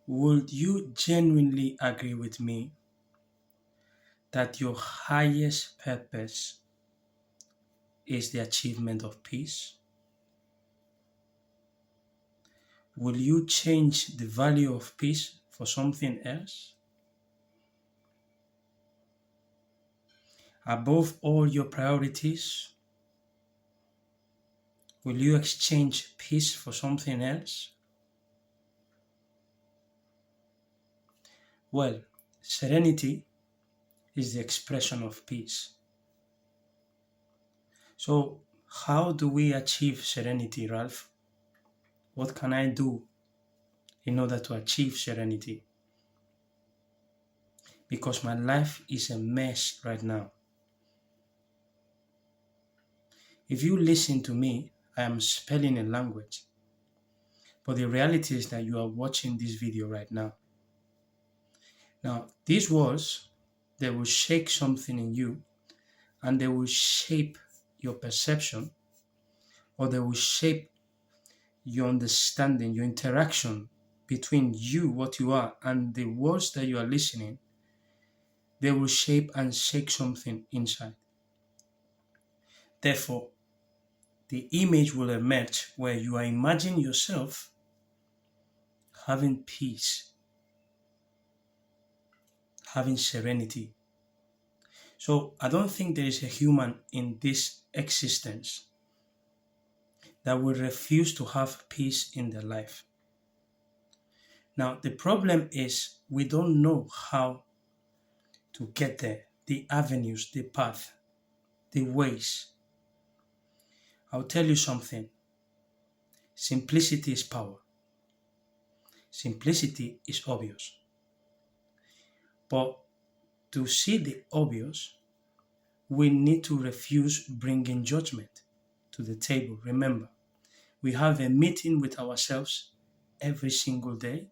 Would you genuinely agree with me that your highest purpose is the achievement of peace? Will you change the value of peace for something else? Above all your priorities, will you exchange peace for something else? Well, serenity is the expression of peace. So, how do we achieve serenity, Ralph? What can I do in order to achieve serenity? Because my life is a mess right now. If you listen to me, I am spelling a language. But the reality is that you are watching this video right now. Now, these words, they will shake something in you and they will shape your perception, or they will shape your understanding, your interaction between you, what you are, and the words that you are listening. They will shape and shake something inside. Therefore, the image will emerge where you are imagining yourself having peace, having serenity. So I don't think there is a human in this existence that will refuse to have peace in their life. Now, the problem is we don't know how to get there, the avenues, the path, the ways. I'll tell you something. Simplicity is power. Simplicity is obvious. But to see the obvious, we need to refuse bringing judgment to the table. Remember, we have a meeting with ourselves every single day,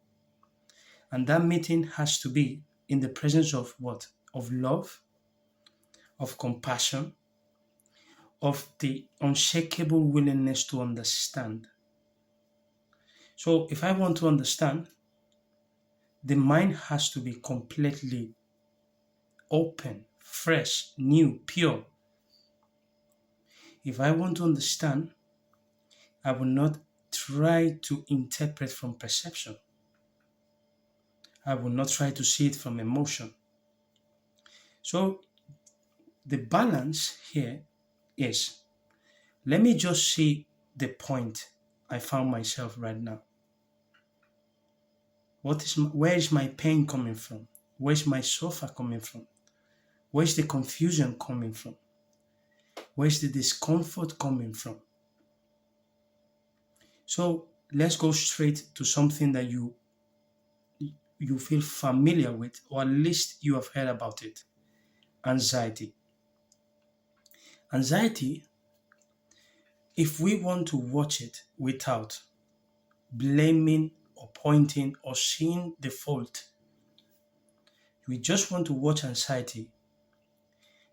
and that meeting has to be in the presence of what? Of love, of compassion, of the unshakable willingness to understand. So if I want to understand, the mind has to be completely open, fresh, new, pure. If I want to understand, I will not try to interpret from perception. I will not try to see it from emotion. So the balance here is, let me just see the point I found myself right now. Where is my pain coming from? Where is my suffer coming from? Where is the confusion coming from? Where is the discomfort coming from? So let's go straight to something that you feel familiar with, or at least you have heard about it. Anxiety. Anxiety, if we want to watch it without blaming or pointing or seeing the fault, we just want to watch anxiety.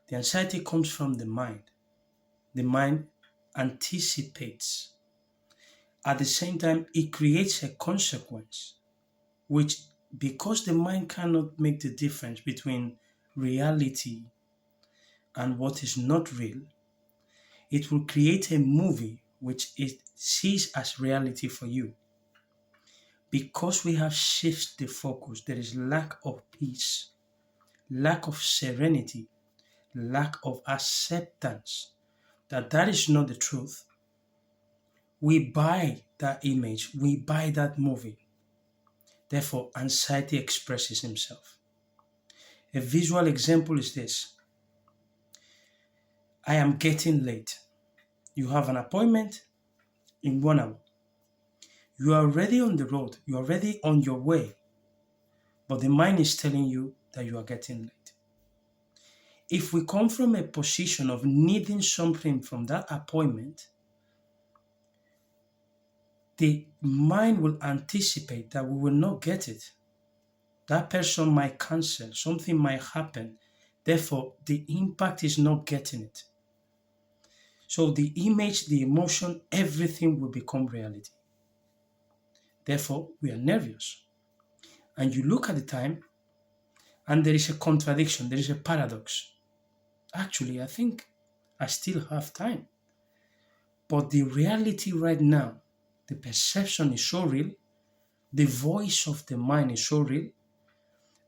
The anxiety comes from the mind. The mind anticipates. At the same time, it creates a consequence, which, because the mind cannot make the difference between reality and what is not real, it will create a movie which it sees as reality for you. Because we have shifted the focus, there is lack of peace, lack of serenity, lack of acceptance that is not the truth. We buy that image, we buy that movie. Therefore, anxiety expresses himself. A visual example is this. I am getting late. You have an appointment in 1 hour. You are already on the road. You are already on your way. But the mind is telling you that you are getting late. If we come from a position of needing something from that appointment, the mind will anticipate that we will not get it. That person might cancel, something might happen. Therefore, the impact is not getting it. So the image, the emotion, everything will become reality. Therefore, we are nervous. and you look at the time, and there is a contradiction, there is a paradox. Actually, I think I still have time. But the reality right now, the perception is so real, the voice of the mind is so real,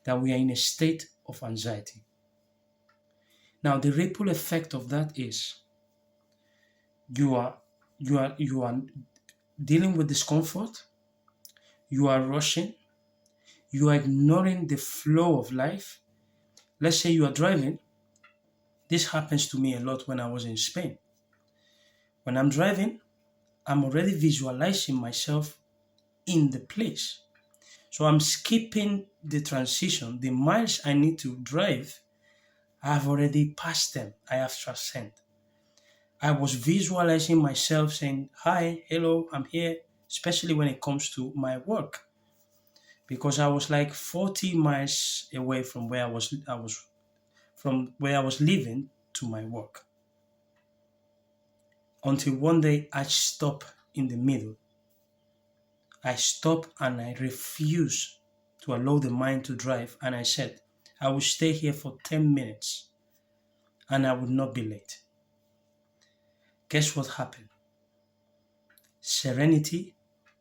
that we are in a state of anxiety. Now, the ripple effect of that is you are dealing with discomfort, you are rushing, you are ignoring the flow of life. Let's say you are driving. This happens to me a lot when I was in Spain. When I'm driving, I'm already visualizing myself in the place. So I'm skipping the transition. The miles I need to drive, I have already passed them. I have transcended. I was visualizing myself saying, hi, hello, I'm here, especially when it comes to my work. Because I was like 40 miles away from where I was living to my work. Until one day I stopped in the middle. I stopped and I refused to allow the mind to drive, and I said, I will stay here for 10 minutes and I would not be late. Guess what happened? Serenity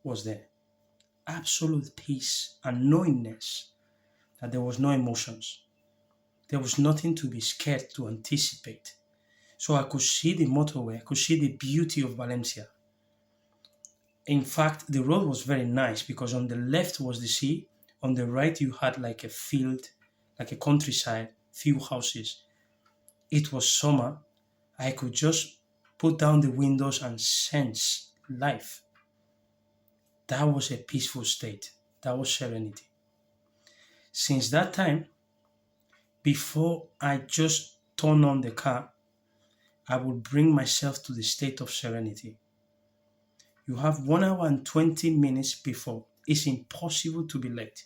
was there. Absolute peace and knowingness that there was no emotions. There was nothing to be scared to anticipate. So I could see the motorway, I could see the beauty of Valencia. In fact, the road was very nice because on the left was the sea, on the right you had like a field, like a countryside, few houses. It was summer. I could just put down the windows and sense life. That was a peaceful state. That was serenity. Since that time, before I just turn on the car, I would bring myself to the state of serenity. You have 1 hour and 20 minutes before. It's impossible to be late,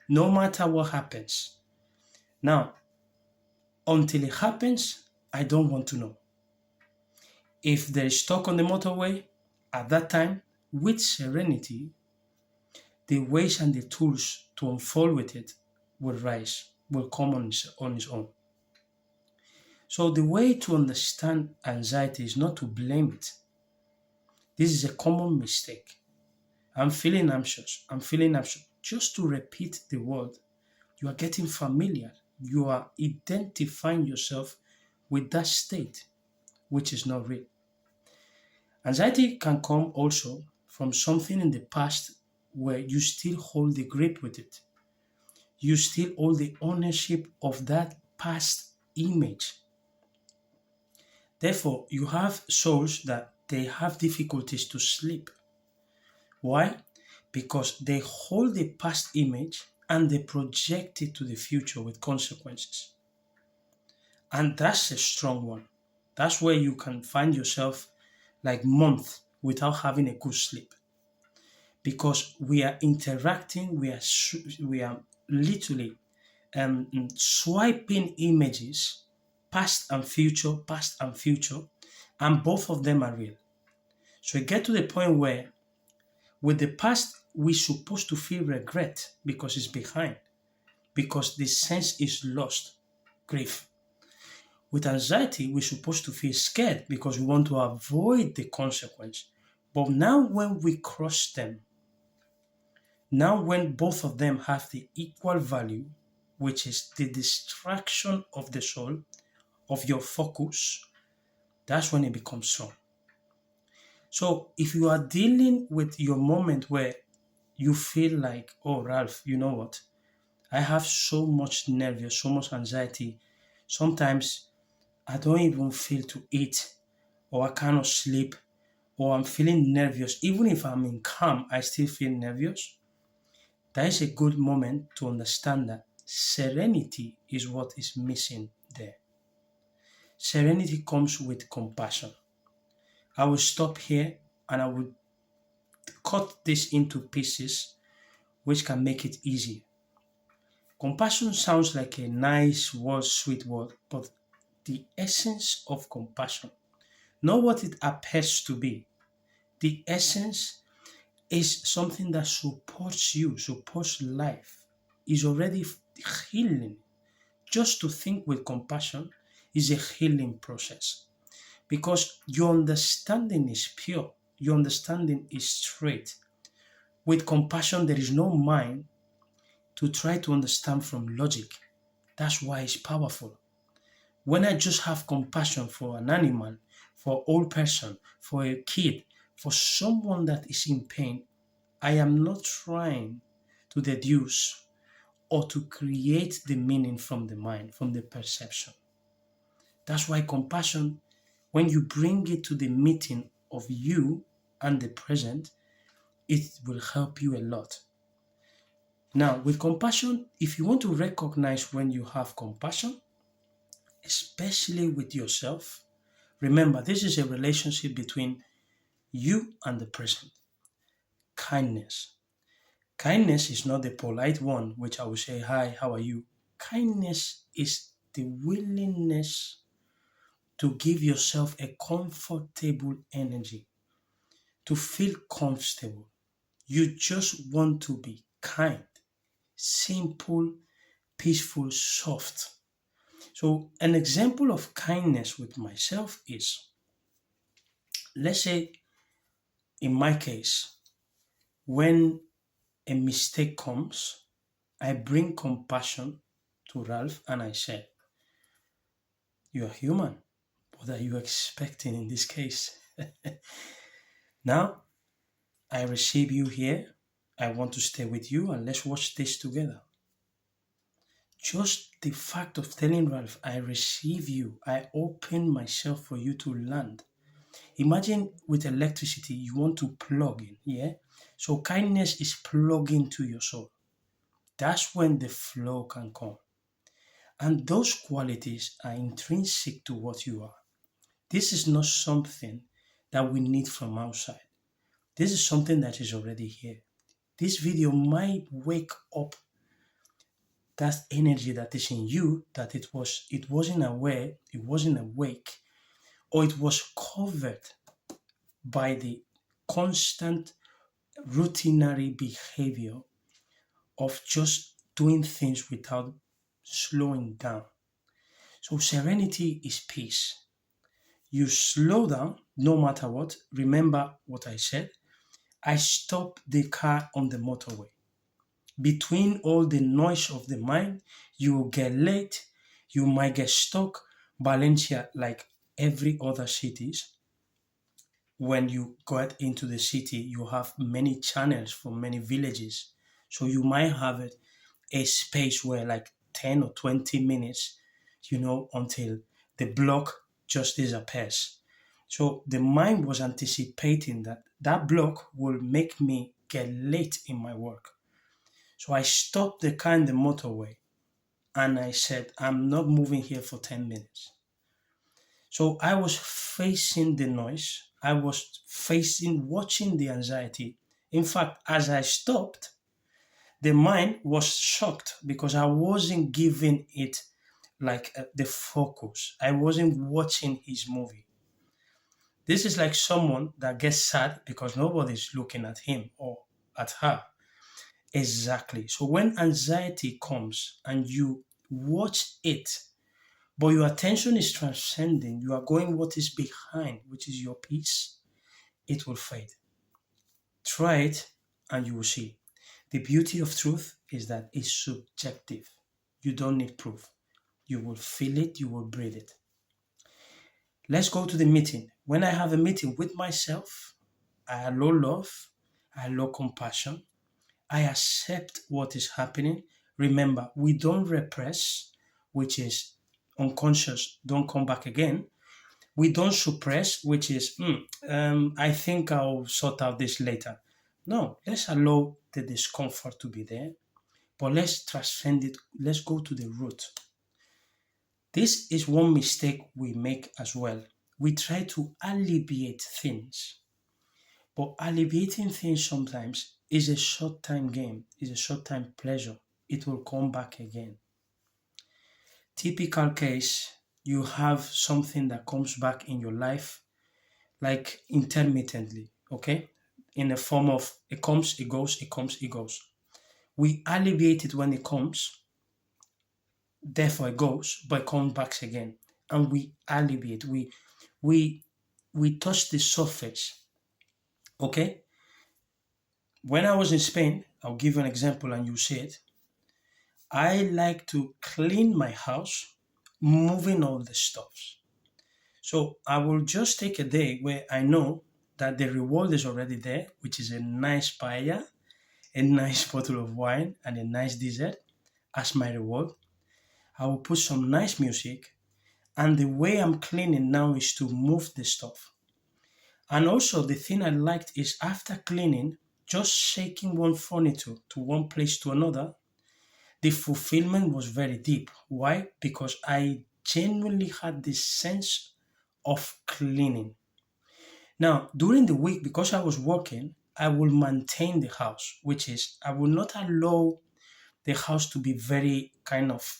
no matter what happens. Now, until it happens, I don't want to know. If there is stock on the motorway, at that time, with serenity, the ways and the tools to unfold with it will rise, will come on its own. So the way to understand anxiety is not to blame it. This is a common mistake. I'm feeling anxious. Just to repeat the word, you are getting familiar. You are identifying yourself with that state, which is not real. Anxiety can come also from something in the past where you still hold the grip with it. You still hold the ownership of that past image. Therefore, you have souls that they have difficulties to sleep. Why? Because they hold the past image and they project it to the future with consequences. And that's a strong one. That's where you can find yourself like months without having a good sleep. Because we are interacting, we are literally swiping images, past and future, and both of them are real. So we get to the point where with the past, we're supposed to feel regret because it's behind, because the sense is lost, grief. With anxiety, we're supposed to feel scared because we want to avoid the consequence. But now when we cross them, now when both of them have the equal value, which is the distraction of the soul, of your focus, that's when it becomes strong. So if you are dealing with your moment where you feel like, oh, Ralph, you know what? I have so much nervous, so much anxiety. Sometimes I don't even feel to eat, or I cannot sleep, or I'm feeling nervous. Even if I'm in calm, I still feel nervous. That is a good moment to understand that serenity is what is missing there. Serenity comes with compassion. I will stop here and I will cut this into pieces which can make it easier. Compassion sounds like a nice word, sweet word, but the essence of compassion, not what it appears to be, the essence is something that supports you, supports life, is already healing. Just to think with compassion is a healing process because your understanding is pure, your understanding is straight. With compassion, there is no mind to try to understand from logic. That's why it's powerful. When I just have compassion for an animal, for an old person, for a kid, for someone that is in pain, I am not trying to deduce or to create the meaning from the mind, from the perception. That's why compassion, when you bring it to the meeting of you and the present, it will help you a lot. Now, with compassion, if you want to recognize when you have compassion, especially with yourself, remember this is a relationship between you and the present. Kindness. Kindness is not the polite one, which I will say, hi, how are you? Kindness is the willingness to give yourself a comfortable energy, to feel comfortable. You just want to be kind, simple, peaceful, soft. So, an example of kindness with myself is, let's say, in my case, when a mistake comes, I bring compassion to Ralph and I said, you are human. What are you expecting in this case? Now, I receive you here. I want to stay with you and let's watch this together. Just the fact of telling Ralph, I receive you, I open myself for you to land. Imagine with electricity, you want to plug in, yeah? So kindness is plugging to your soul. That's when the flow can come. And those qualities are intrinsic to what you are. This is not something that we need from outside. This is something that is already here. This video might wake up that energy that is in you that it wasn't aware, it wasn't awake, or it was covered by the constant routinary behavior of just doing things without slowing down. So serenity is peace. You slow down no matter what. Remember what I said. I stop the car on the motorway. Between all the noise of the mind, you will get late, you might get stuck. Valencia, like every other cities, when you get into the city, you have many channels from many villages. So you might have a space where like 10 or 20 minutes, until the block just disappears. So the mind was anticipating that that block will make me get late in my work. So I stopped the car in the motorway and I said, I'm not moving here for 10 minutes. So I was facing the noise. I was watching the anxiety. In fact, as I stopped, the mind was shocked because I wasn't giving it like the focus. I wasn't watching his movie. This is like someone that gets sad because nobody's looking at him or at her. Exactly. So when anxiety comes and you watch it, but your attention is transcending, you are going what is behind, which is your peace, it will fade. Try it and you will see. The beauty of truth is that it's subjective. You don't need proof. You will feel it, you will breathe it. Let's go to the meeting. When I have a meeting with myself, I allow love, I allow compassion, I accept what is happening. Remember, we don't repress, which is unconscious, don't come back again. We don't suppress, which is, I think I'll sort out this later. No, let's allow the discomfort to be there, but let's transcend it. Let's go to the root. This is one mistake we make as well. We try to alleviate things, but alleviating things sometimes is a short time game, is a short time pleasure. It will come back again. Typical case, you have something that comes back in your life like intermittently, okay? in the form of it comes, it goes, it comes, it goes. We alleviate it when it comes, therefore it goes, but it comes back again. And we alleviate, we we touch the surface. Okay? When I was in Spain, I'll give you an example and you see it. I like to clean my house, moving all the stuffs. So I will just take a day where I know that the reward is already there, which is a nice paella, a nice bottle of wine, and a nice dessert as my reward. I will put some nice music, and the way I'm cleaning now is to move the stuff. And also, the thing I liked is after cleaning, just shaking one furniture to one place to another, the fulfillment was very deep. Why? Because I genuinely had this sense of cleaning. Now, during the week, because I was working, I will maintain the house, which is I will not allow the house to be very kind of,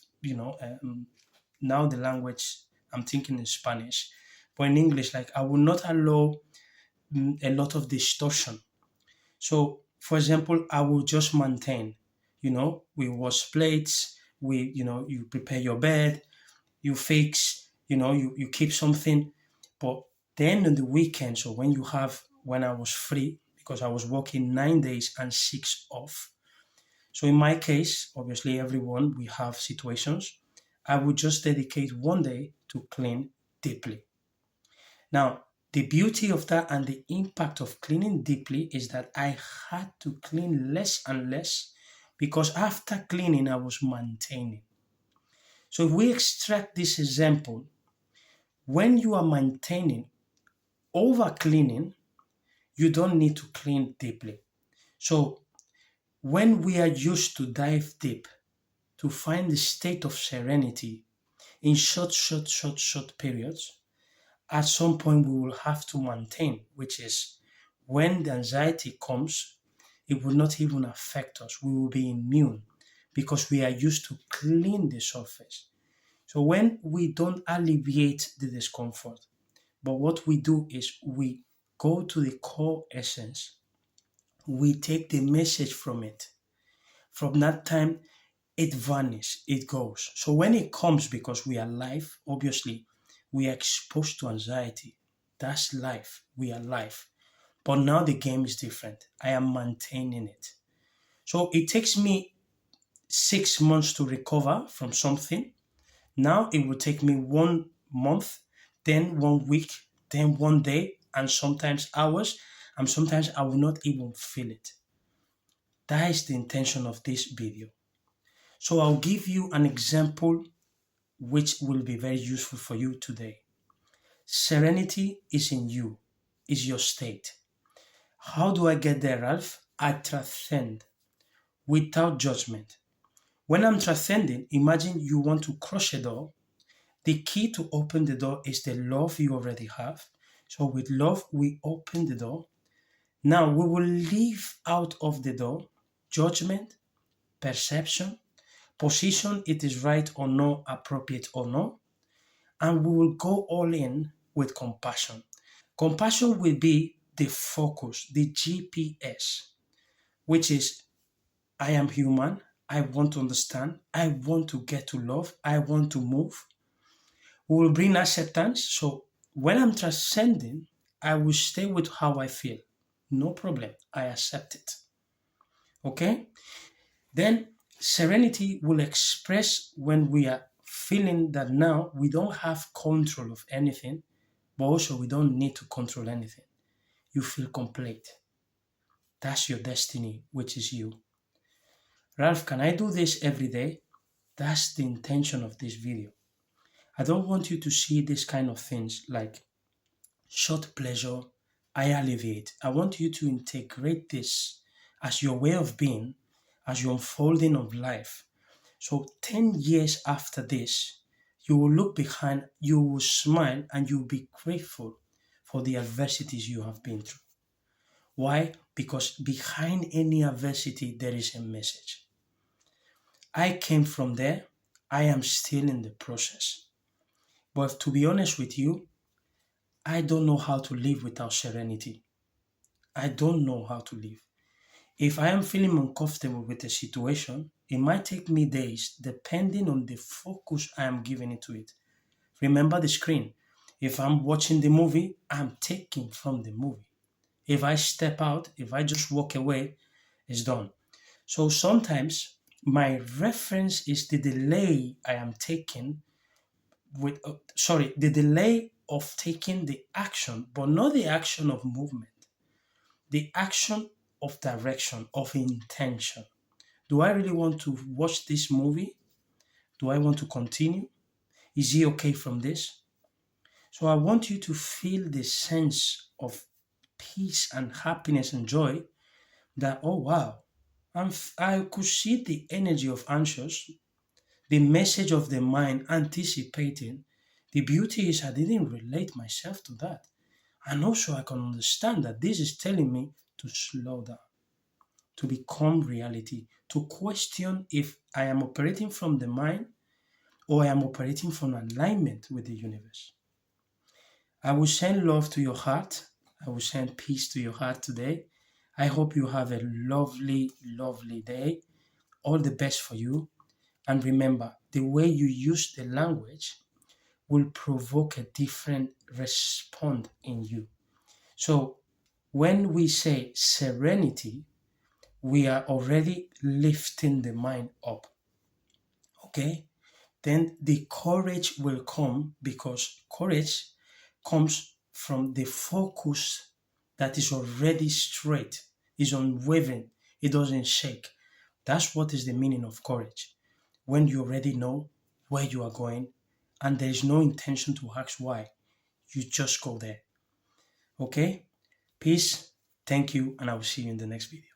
now the language I'm thinking in Spanish, but in English, like I will not allow a lot of distortion. So, for example, I will just maintain, we wash plates, you prepare your bed, you fix, you keep something. But then on the weekends, or when I was free, because I was working 9 days and 6 off. So in my case, obviously everyone, we have situations. I would just dedicate one day to clean deeply. Now, the beauty of that and the impact of cleaning deeply is that I had to clean less and less because after cleaning, I was maintaining. So if we extract this example, when you are maintaining, over cleaning, you don't need to clean deeply. So when we are used to dive deep to find the state of serenity in short periods, at some point we will have to maintain, which is when the anxiety comes, it will not even affect us. We will be immune because we are used to clean the surface. So when we don't alleviate the discomfort, but what we do is we go to the core essence, we take the message from it. From that time, it vanishes, it goes. So when it comes, because we are live, obviously, we are exposed to anxiety. That's life. We are live. But now the game is different. I am maintaining it. So it takes me 6 months to recover from something. Now it will take me 1 month, then 1 week, then 1 day, and sometimes hours, and sometimes I will not even feel it. That is the intention of this video. So I'll give you an example which will be very useful for you today. Serenity is in you, is your state. How do I get there, Ralph? I transcend without judgment. When I'm transcending, imagine you want to crush a door. The key to open the door is the love you already have. So with love, we open the door. Now we will leave out of the door judgment, perception, position it is right or not, appropriate or not, and we will go all in with compassion. Compassion will be the focus, the GPS, which is I am human, I want to understand, I want to get to love, I want to move. We will bring acceptance. So when I'm transcending, I will stay with how I feel. No problem. I accept it. Okay? Then serenity will express when we are feeling that now we don't have control of anything, but also we don't need to control anything. You feel complete. That's your destiny, which is you. Ralph, can I do this every day? That's the intention of this video. I don't want you to see these kind of things like short pleasure, I alleviate. I want you to integrate this as your way of being, as your unfolding of life. So 10 years after this, you will look behind, you will smile, and you will be grateful for the adversities you have been through. Why? Because behind any adversity, there is a message. I came from there. I am still in the process. But to be honest with you, I don't know how to live without serenity. I don't know how to live. If I am feeling uncomfortable with a situation, it might take me days depending on the focus I am giving into it. Remember the screen. If I'm watching the movie, I'm taking from the movie. If I step out, if I just walk away, it's done. So sometimes my reference is the delay I am taking the delay of taking the action, but not the action of movement, the action of direction, of intention. Do I really want to watch this movie? Do I want to continue? Is he okay from this? So I want you to feel the sense of peace and happiness and joy that, oh wow, I could see the energy of anxious, the message of the mind anticipating. The beauty is I didn't relate myself to that. And also I can understand that this is telling me to slow down, to become reality, to question if I am operating from the mind or I am operating from alignment with the universe. I will send love to your heart. I will send peace to your heart today. I hope you have a lovely, lovely day. All the best for you. And remember, the way you use the language will provoke a different response in you. So when we say serenity, we are already lifting the mind up. Okay? Then the courage will come because courage comes from the focus that is already straight, is unwavering, it doesn't shake. That's what is the meaning of courage. When you already know where you are going and there is no intention to ask why, you just go there. Okay? Peace. Thank you, and I will see you in the next video.